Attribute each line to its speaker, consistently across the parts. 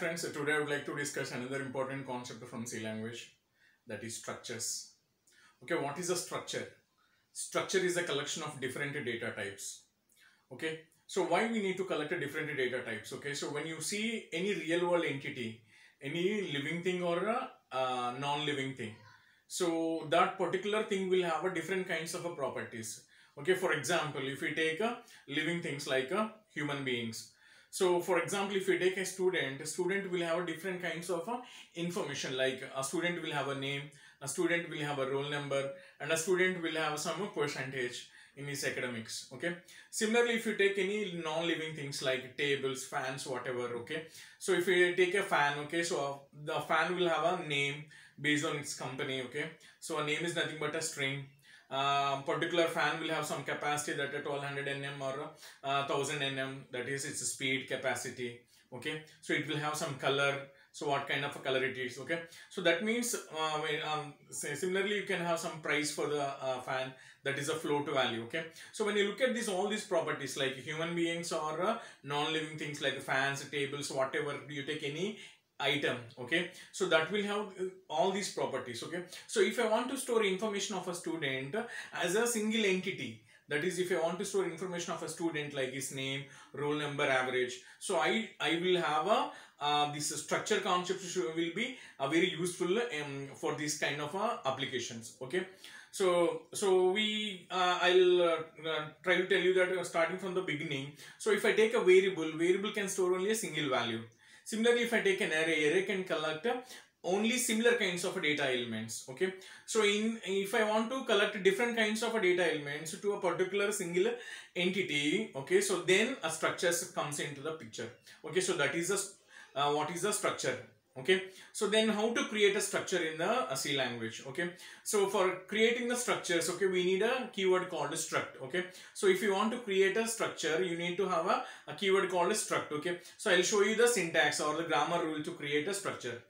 Speaker 1: friends, today I would like to discuss another important concept from C language, that is structures. Okay, what is a structure? Structure is a collection of different data types. Okay, so why we need to collect a different data types? Okay, so when you see any real world entity, any living thing or a non-living thing, so that particular thing will have a different kinds of a properties. Okay, for example, if we take a living things like a human beings, so for example, if we take a student will have different kinds of information, like a student will have a name, a student will have a roll number, and a student will have some percentage in his academics. Okay, similarly, if you take any non-living things like tables, fans, whatever. Okay, so if you take a fan, okay, so the fan will have a name based on its company. Okay, so a name is nothing but a string. Particular fan will have some capacity, that 1200 nm or 1000 nm, that is its speed capacity. Okay, so it will have some color, so what kind of a color it is. Okay, so that means similarly you can have some price for the fan, that is a float value. Okay, so when you look at this, all these properties like human beings or non-living things like fans, tables, whatever, you take any item. Okay, so that will have all these properties. Okay, so if I want to store information of a student as a single entity, that is, if I want to store information of a student like his name, roll number, average, so I will have a this structure concept will be very useful for this kind of applications. Okay, so we I'll try to tell you that starting from the beginning. So if I take a variable can store only a single value. Similarly, if I take an array can collect only similar kinds of data elements. Okay, so if I want to collect different kinds of data elements to a particular single entity, okay, so then a structure comes into the picture. Okay, so that is what is the structure. Okay, so then how to create a structure in the C language. Okay, so for creating the structures, okay, we need a keyword called struct. Okay, so if you want to create a structure, you need to have a keyword called struct. Okay, so I'll show you the syntax or the grammar rule to create a structure.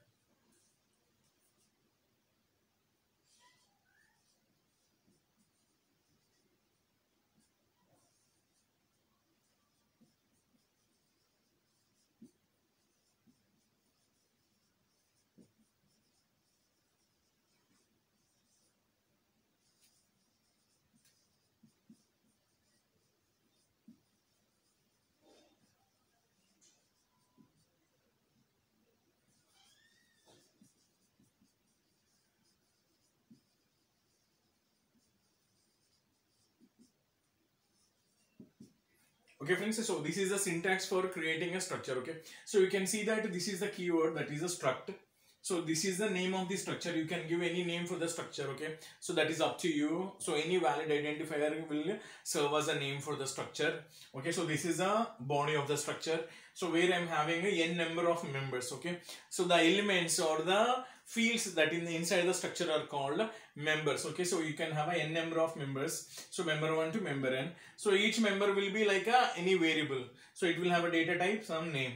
Speaker 1: Okay friends, so this is the syntax for creating a structure. Okay, so you can see that this is the keyword, that is a struct. So this is the name of the structure. You can give any name for the structure. Okay, so that is up to you. So any valid identifier will serve as a name for the structure. Okay, so this is a body of the structure, so where I'm having a n number of members. Okay, so the elements or the fields that inside the structure are called members. Okay, so you can have a n number of members, so member 1 to member n. So each member will be like any variable, so it will have a data type, some name,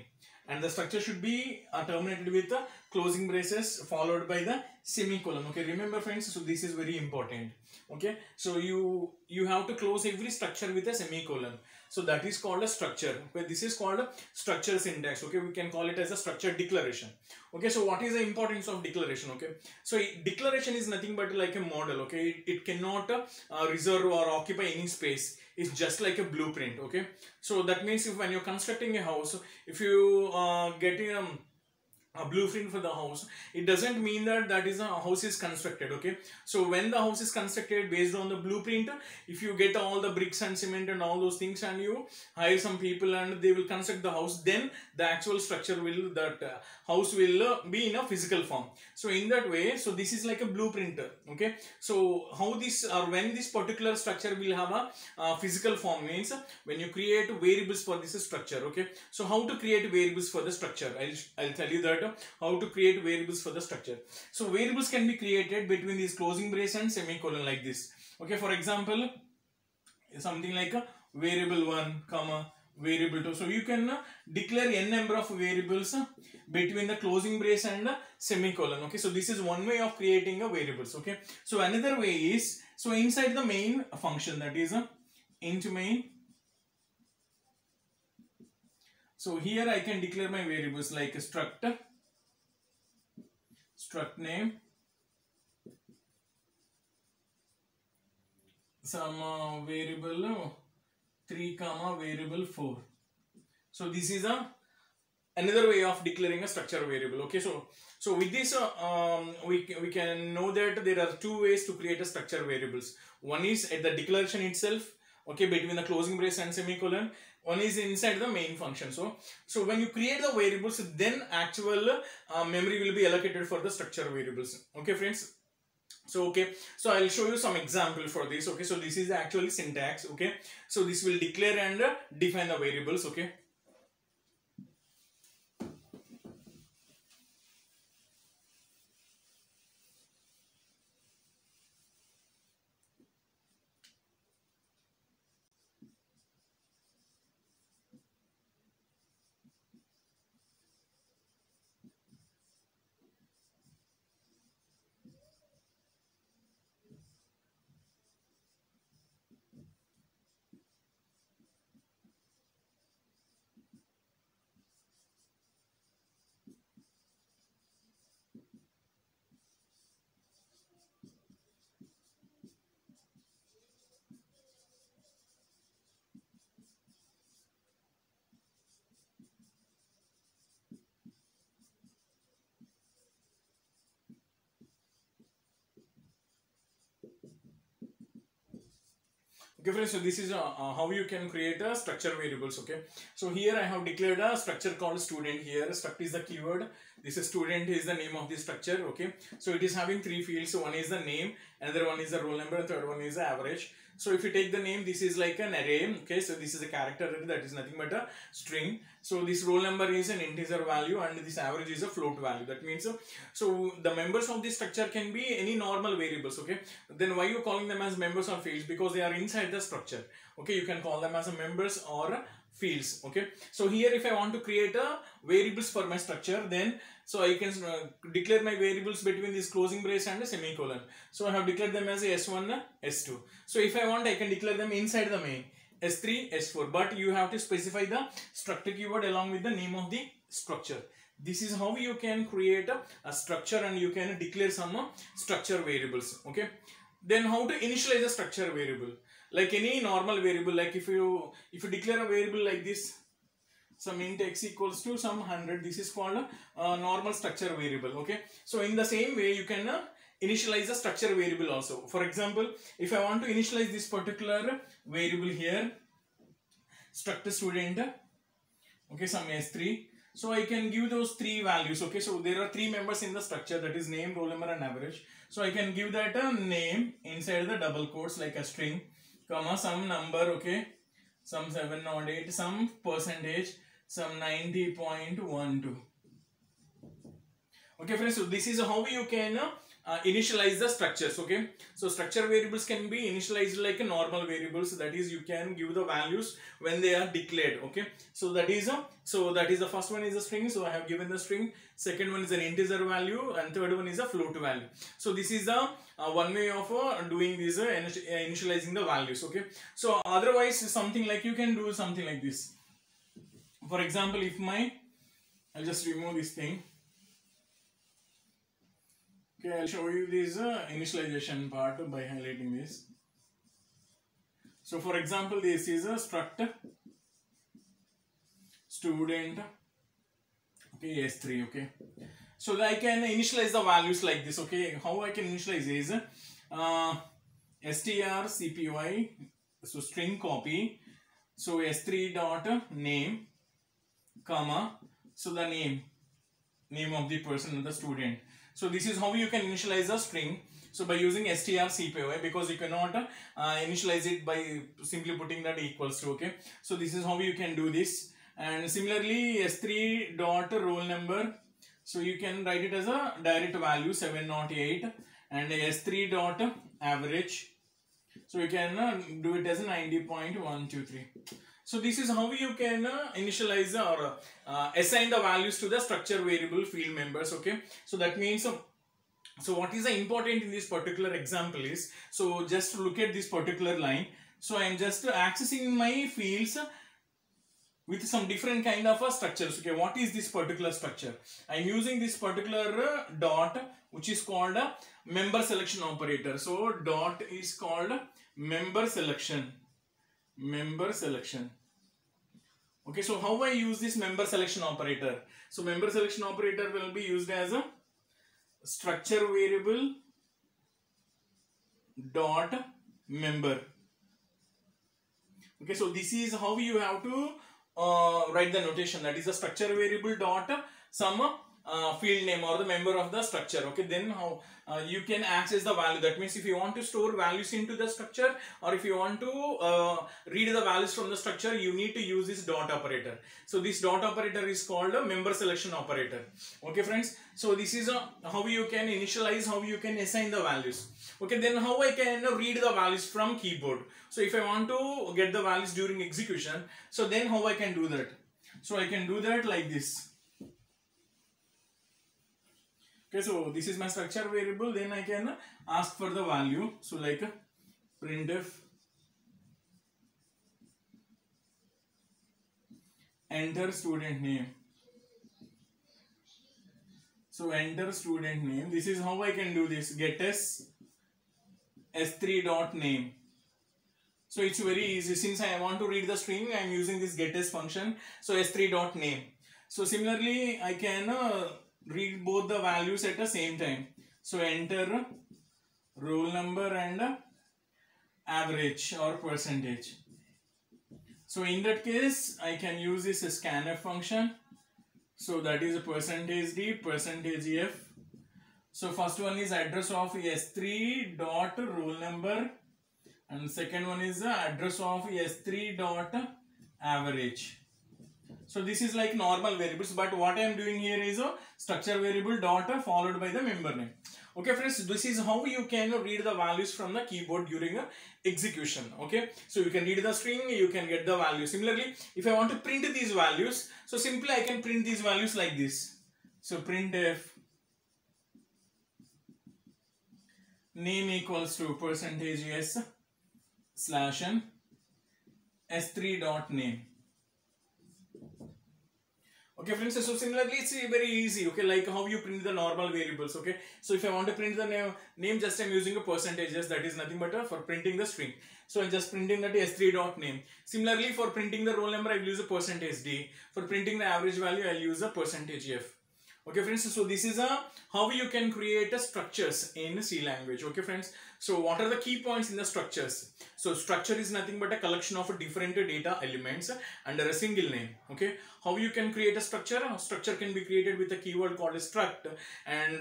Speaker 1: and the structure should be terminated with closing braces followed by the semicolon. Okay, remember friends, so this is very important. Okay, so you have to close every structure with a semicolon, so that is called a structure. Okay, this is called a structure syntax. Okay, we can call it as a structure declaration. Okay, so what is the importance of declaration? Okay, so declaration is nothing but like a model. Okay, it cannot reserve or occupy any space. It's just like a blueprint. Okay, so that means if when you're constructing a house, if you get a blueprint for the house, it doesn't mean that that is a house is constructed. Okay, so when the house is constructed based on the blueprint, if you get all the bricks and cement and all those things and you hire some people and they will construct the house, then the actual structure will, that house will be in a physical form. So in that way, so this is like a blueprint. Okay, so how this or when this particular structure will have a physical form means when you create variables for this structure. Okay, so how to create variables for the structure, I'll tell you that how to create variables for the structure. So variables can be created between these closing brace and semicolon like this. Okay, for example, something like a variable 1 comma variable 2. So you can declare n number of variables between the closing brace and the semicolon. Okay, so this is one way of creating a variables. Okay, so another way is, so inside the main function, that is int main. So here I can declare my variables like struct name, some variable 3 comma variable 4. So this is another way of declaring a structure variable. Okay, so with this we can know that there are two ways to create a structure variables. One is at the declaration itself, okay, between the closing brace and semicolon. One is inside the main function. So when you create the variables, then actual memory will be allocated for the structure variables. Okay friends, so okay, so I'll show you some example for this. Okay, so this is actually syntax. Okay, so this will declare and define the variables. Okay, okay friends, so this is how you can create a structure variables. Okay, so here I have declared a structure called student. Here struct is the keyword, this is student is the name of the structure. Okay, so it is having three fields. So one is the name, another one is the roll number, and third one is the average. So if you take the name, this is like an array. Okay, so this is a character array, that is nothing but a string. So this roll number is an integer value and this average is a float value. That means so the members of this structure can be any normal variables. Okay, then why you calling them as members or fields? Because they are inside the structure. Okay, you can call them as a members or fields. Okay, so here if I want to create a variables for my structure, then so I can declare my variables between this closing brace and a semicolon. So I have declared them as S1, S2. So if I want, I can declare them inside the main S3, S4, but you have to specify the structure keyword along with the name of the structure. This is how you can create a structure and you can declare some structure variables. Okay, then how to initialize a structure variable? Like any normal variable, like if you declare a variable like this, some int x equals to some 100, this is called a normal structure variable. Okay, so in the same way you can initialize a structure variable also. For example, if I want to initialize this particular variable here, struct student, okay, some S3, so I can give those three values. Okay, so there are three members in the structure, that is name, roll number and average. So I can give that a name inside the double quotes like a string, comma some number, okay, some 708, some percentage, some 90.12. Okay friends, so this is how you can initialize the structures. Okay, so structure variables can be initialized like a normal variables, that is you can give the values when they are declared. Okay, so that is the first one is a string, so I have given the string, second one is an integer value, and third one is a float value. So this is the one way of doing this initializing the values. Okay, so otherwise something like you can do something like this. For example, if I'll just remove this thing. Okay, I'll show you this initialization part by highlighting this. So for example, this is a struct student, okay, S3. Okay, so I can initialize the values like this. Okay, how I can initialize is strcpy, so string copy, so S3 dot name, comma, so the name of the person, the student. So this is how you can initialize a string. So by using strcpy, because you cannot initialize it by simply putting that equals to. Okay, so this is how you can do this. And similarly, S3 dot roll number, so you can write it as a direct value 708, and S3 dot average, so you can do it as a 90.123. So this is how you can initialize or assign the values to the structure variable field members. Okay, so that means so what is the important in this particular example is, so just look at this particular line. So I am just accessing my fields with some different kind of structures. Okay, what is this particular structure? I'm using this particular dot, which is called a member selection operator. So dot is called member selection. Member selection. Okay, so how I use this member selection operator? So member selection operator will be used as a structure variable dot member. Okay, so this is how you have to write the notation, that is a structure variable dot some field name or the member of the structure. Okay, then how you can access the value. That means if you want to store values into the structure, or if you want to read the values from the structure, you need to use this dot operator. So this dot operator is called a member selection operator. Okay friends, so this is how you can initialize, how you can assign the values. Okay, then how I can read the values from keyboard. So if I want to get the values during execution, so then how I can do that? So I can do that like this. Okay, so this is my structure variable. Then I can ask for the value. So like printf enter student name. So enter student name. This is how I can do this. Get s3 dot name. So it's very easy. Since I want to read the string, I am using this getS function. So s3 dot name. So similarly, I can read both the values at the same time. So enter roll number and average or percentage. So in that case, I can use this scanf function. So that is a %d, %f. So first one is address of s3 dot roll number, and second one is the address of s3 dot average. So this is like normal variables, but what I am doing here is a structure variable dot followed by the member name. Okay friends, this is how you can read the values from the keyboard during execution. Okay, so you can read the string, you can get the value. Similarly, if I want to print these values, so simply I can print these values like this. So printf name equals to %s slash n s3 dot name. Okay friends, so similarly it's very easy. Okay, like how you print the normal variables. Okay, so if I want to print the name, just I'm using a %s, that is nothing but for printing the string. So I'm just printing that s3 dot name. Similarly, for printing the roll number, I will use a %d. For printing the average value, I'll use a %f. Okay friends, so this is how you can create structures in C language. Okay friends, so what are the key points in the structures? So structure is nothing but a collection of different data elements under a single name. Okay, how you can create a structure? A structure can be created with a keyword called struct, and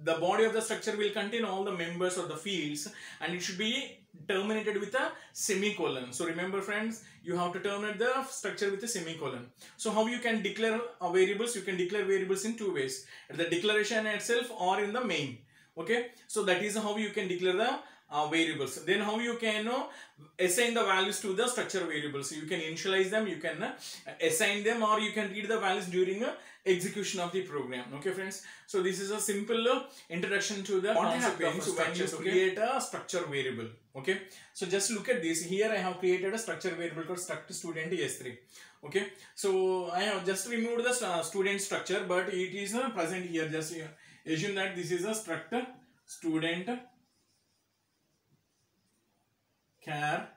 Speaker 1: the body of the structure will contain all the members or the fields, and it should be terminated with a semicolon. So remember friends, you have to terminate the structure with a semicolon. So how you can declare variables? You can declare variables in two ways, at the declaration itself or in the main. Okay, so that is how you can declare the variables. Then how you can assign the values to the structure variables. So you can initialize them, you can assign them, or you can read the values during execution of the program. Okay friends, so this is a simple introduction to the concept of structures. When you create a structure variable. Okay, so just look at this. Here I have created a structure variable called struct student s3. Okay, so I have just removed the student structure, but it is present here. Just assume that this is a struct student char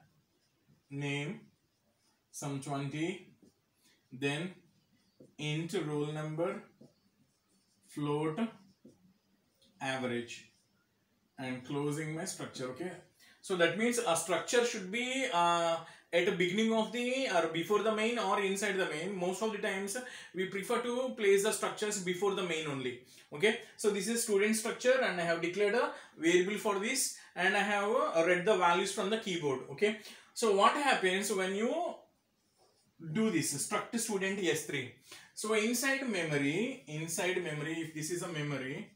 Speaker 1: name some 20, then int roll number, float, average, and closing my structure. Okay, so that means a structure should be at the beginning of the or before the main or inside the main. Most of the times we prefer to place the structures before the main only. Okay, so this is student structure, and I have declared a variable for this, and I have read the values from the keyboard. Okay, so what happens when you do this struct student s3? So inside memory, if this is a memory,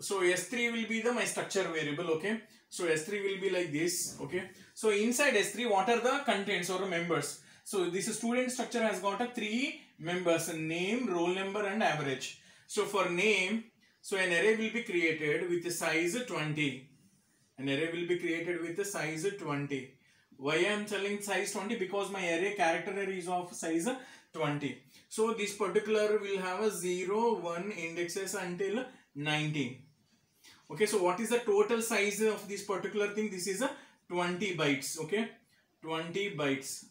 Speaker 1: so s3 will be my structure variable. Okay, so s3 will be like this. Okay, so inside s3, what are the contents or members? So this student structure has got 3 members: name, roll number, and average. So for name, so an array will be created with the size 20. An array will be created with the size 20. Why I am telling size 20? Because my array character array is of size 20. So this particular will have a 0, 1 indexes until 19. Okay, so what is the total size of this particular thing? This is a 20 bytes. Okay, 20 bytes.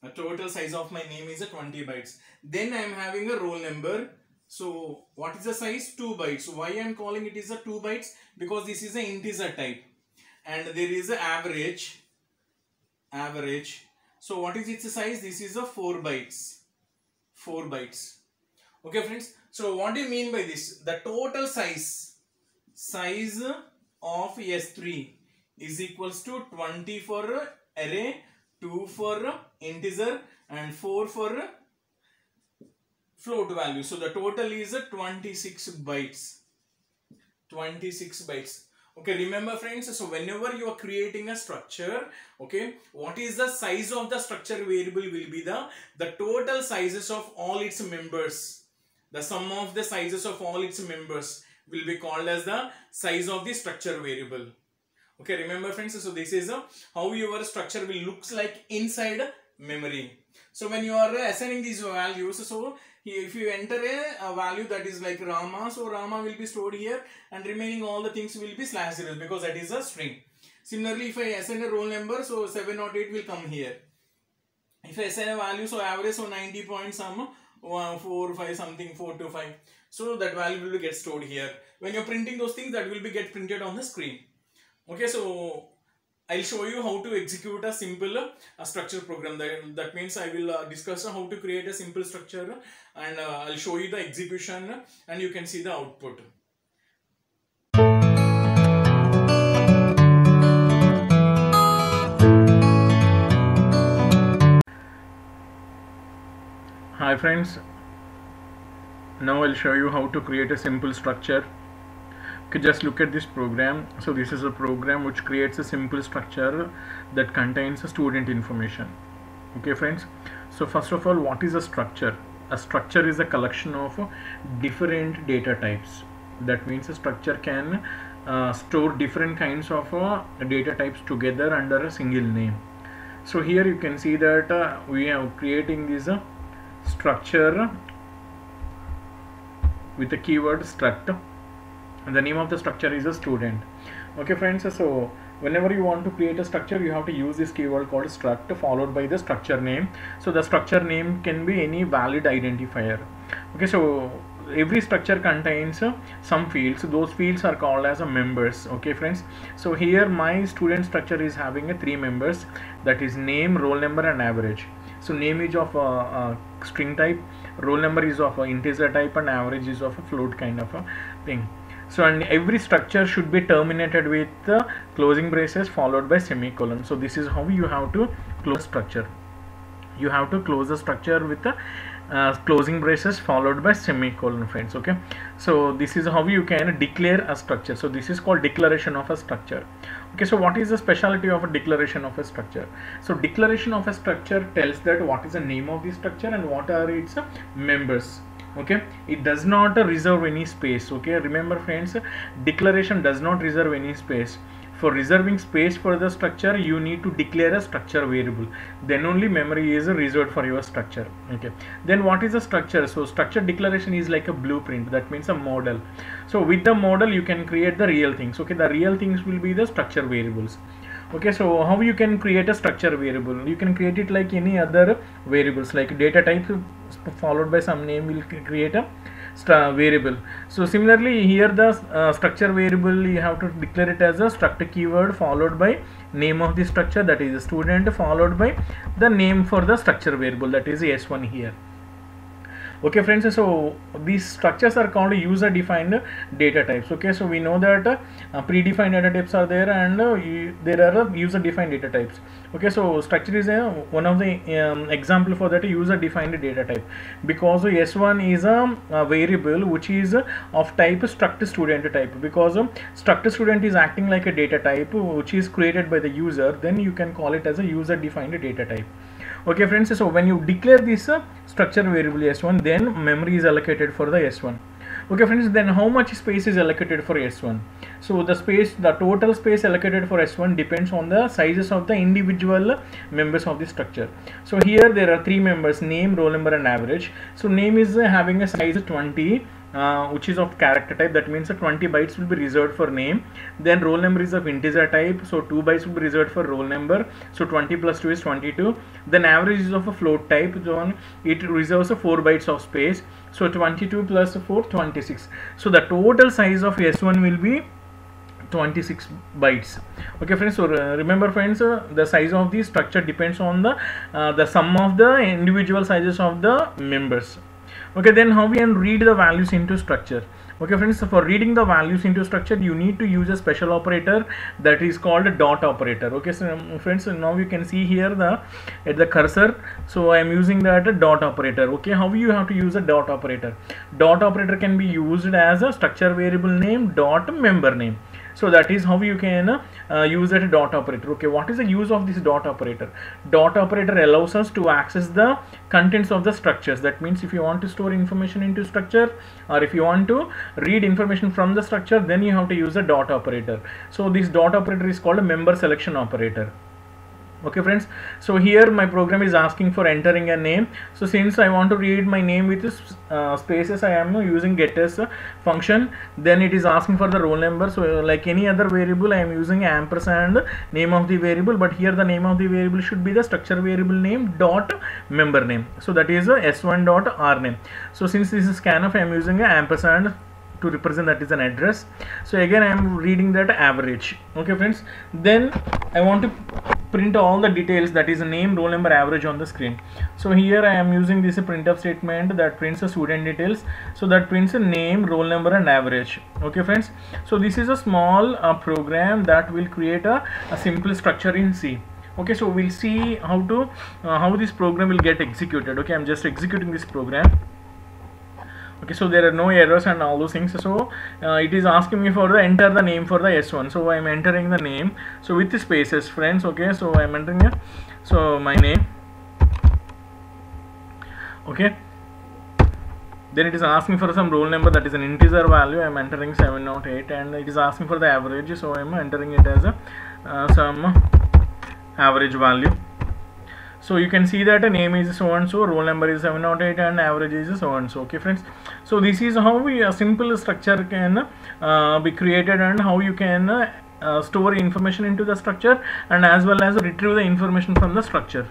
Speaker 1: The total size of my name is a 20 bytes. Then I am having a roll number. So what is the size? 2 bytes. Why I am calling it is a 2 bytes? Because this is an integer type. And there is an average. So what is its size? This is a 4 bytes. 4 bytes. Okay friends. So what do you mean by this? The total size of S3 is equals to 20 for array, 2 for integer and 4 for float value. So the total is 26 bytes. 26 bytes. Okay, remember friends, so whenever you are creating a structure, okay, what is the size of the structure variable will be the total sizes of all its members. The sum of the sizes of all its members will be called as the size of the structure variable. Okay, remember friends, so this is how your structure will looks like inside memory. So when you are assigning these values, so if you enter a value that is like Rama, so Rama will be stored here and remaining all the things will be slash zeros because that is a string. Similarly, if I assign a roll number, so 708 will come here. If I assign a value, so average, so 90 point some 4, 5 something 4 to 5. So that value will get stored here. When you're printing those things, that will be get printed on the screen. Okay, so I'll show you how to execute a simple structure program. That means I will discuss how to create a simple structure and I'll show you the execution and you can see the output. Hi friends, now I'll show you how to create a simple structure. Okay, just look at this program. So this is a program which creates a simple structure that contains student information. Okay friends, so first of all, what is a structure? A structure is a collection of different data types. That means a structure can store different kinds of data types together under a single name. So here you can see that we are creating this structure with the keyword struct. And the name of the structure is a student. Okay friends, so whenever you want to create a structure, you have to use this keyword called struct followed by the structure name. So the structure name can be any valid identifier. Okay, so every structure contains some fields. Those fields are called as members. Okay friends, so here my student structure is having 3 members, that is name, roll number and average. So name is of string type, roll number is of integer type and average is of a float kind of a thing. So and every structure should be terminated with closing braces followed by semicolon. So this is how you have to close structure. You have to close the structure with closing braces followed by semicolon friends. Okay, so this is how you can declare a structure. So this is called declaration of a structure. Okay, so what is the specialty of a declaration of a structure? So declaration of a structure tells that what is the name of the structure and what are its members. Okay, it does not reserve any space. Okay, remember friends, declaration does not reserve any space. For reserving space for the structure, you need to declare a structure variable. Then only memory is reserved for your structure. Okay, then what is a structure? So structure declaration is like a blueprint. That means a model. So with the model you can create the real things. Okay, the real things will be the structure variables. Okay, so how you can create a structure variable? You can create it like any other variables, like data type followed by some name will create a variable. So similarly here the structure variable, you have to declare it as a struct keyword followed by name of the structure, that is a student, followed by the name for the structure variable, that is S1 here. Okay friends, so these structures are called user defined data types. Okay, so we know that predefined data types are there and there are user defined data types. Okay, so structure is one of the example for that user defined data type, because S1 is a variable which is of type struct student type, because struct student is acting like a data type which is created by the user, then you can call it as a user defined data type. Okay friends, so when you declare this structure variable S1, then memory is allocated for the S1.
Speaker 2: Okay friends, then how much space is allocated for S1? So the total space allocated for S1 depends on the sizes of the individual members of the structure. So here there are three members: name, roll number and average. So name is having a size 20, which is of character type. That means 20 bytes will be reserved for name. Then roll number is of integer type, so 2 bytes will be reserved for roll number, so 20 plus 2 is 22. Then average is of a float type, so it reserves 4 bytes of space, so 22 plus 4, 26. So the total size of S1 will be 26 bytes. Okay friends, so remember friends, the size of the structure depends on the sum of the individual sizes of the members. Okay, then how we can read the values into structure? Okay friends, so for reading the values into structure, you need to use a special operator that is called a dot operator. Okay, so friends, so now you can see here at the cursor, so I am using that dot operator. Okay, how you have to use a dot operator? Dot operator can be used as a structure variable name dot member name. So that is how you can use that dot operator. Okay, what is the use of this dot operator? Dot operator allows us to access the contents of the structures. That means if you want to store information into structure, or if you want to read information from the structure, then you have to use a dot operator. So this dot operator is called a member selection operator. Okay friends, so here my program is asking for entering a name. So since I want to read my name with spaces, I am using getters function. Then it is asking for the roll number. So like any other variable, I am using ampersand name of the variable, but here the name of the variable should be the structure variable name dot member name. So that is s1 dot r name. So since this is scanf, I am using a ampersand to represent that is an address. So again I am reading that average. Okay friends, then I want to print all the details, that is name, roll number, average on the screen. So here I am using this printf statement that prints the student details. So that prints a name, roll number and average. Okay friends, so this is a small program that will create a simple structure in C. Okay, so we'll see how this program will get executed. Okay, I'm just executing this program. Okay, so there are no errors and all those things. So it is asking me for the enter the name for the S1. So I am entering the name, so with the spaces friends. Okay, so I am entering it, so my name. Okay, then it is asking for some roll number, that is an integer value. I am entering 708, and it is asking for the average, so I am entering it as a some average value. So you can see that a name is so and so, roll number is 708 and average is so and so. Okay friends, so this is how a simple structure can be created, and how you can store information into the structure, and as well as retrieve the information from the structure.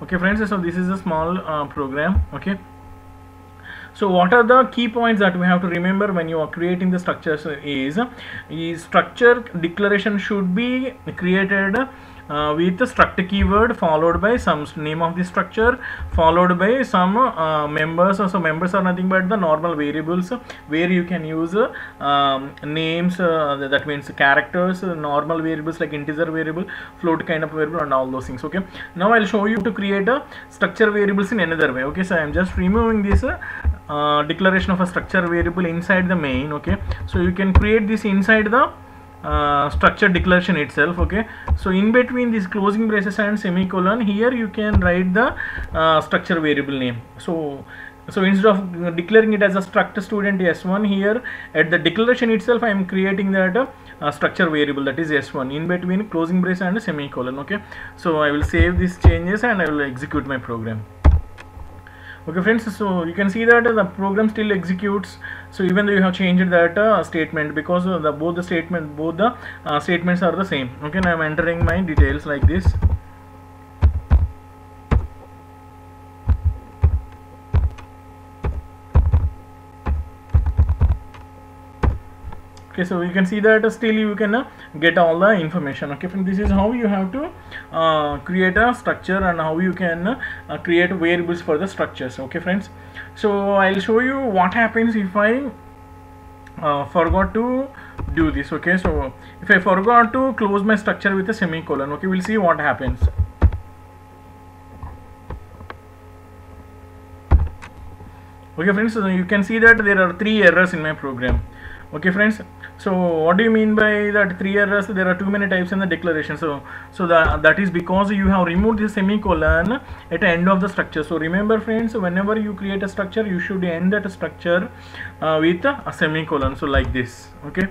Speaker 2: Okay friends, so this is a small program. Okay, so what are the key points that we have to remember when you are creating the structures is structure declaration should be created with the struct keyword followed by some name of the structure followed by some members. So members are nothing but the normal variables where you can use names, that means characters, normal variables like integer variable, float kind of variable, and all those things. Okay, now I'll show you to create a structure variables in another way. Okay, so I'm just removing this declaration of a structure variable inside the main. Okay, so you can create this inside the structure declaration itself. Okay, so in between these closing braces and semicolon, here you can write the structure variable name. So instead of declaring it as a struct student S1, here at the declaration itself I am creating that structure variable, that is S1, in between closing brace and semicolon. Okay, so I will save these changes and I will execute my program. Okay friends, so you can see that the program still executes, so even though you have changed that statement, because both the statements are the same. Okay, now I am entering my details like this. Okay, so you can see that still you can get all the information. Okay friends, this is how you have to create a structure and how you can create variables for the structures. Okay friends, so I'll show you what happens if I forgot to do this. Okay, so if I forgot to close my structure with a semicolon, okay, we'll see what happens. Okay friends, so you can see that there are 3 errors in my program. Okay friends, so what do you mean by that 3 errors? There are too many types in the declaration. So that is because you have removed the semicolon at the end of the structure. So remember friends, whenever you create a structure, you should end that structure with a semicolon, so like this. Okay.